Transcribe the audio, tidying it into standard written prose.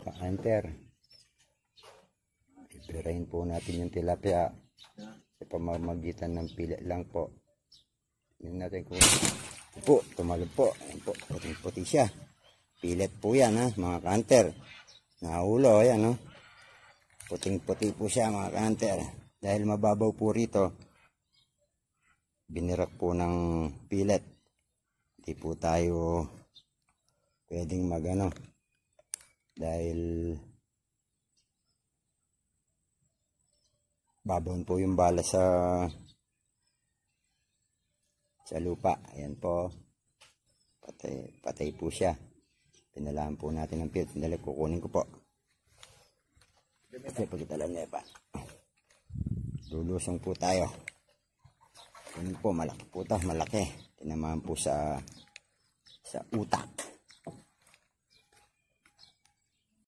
ka-hunter. Ibirahin po natin yung tilapia sa pamamagitan ng pilit lang po. Tingnan natin kung po, tumalog po. Ayan po, puting-puti siya. Pilit po yan ha, mga ka-hunter. Nahulo, ayan no. Puting-puti po siya mga ka-hunter. Dahil mababaw po rito, binirak po ng pilit. Hindi po tayo pwedeng magano dahil babaon po yung bala sa lupa. Ayan po, patay po siya. Pinalaan po natin ng pilit. Sandali, kukunin ko po kasi pagkitalan niya pa. Lulusong po tayo. Yun po, malaki po ito, malaki. Tinamaan po sa utak.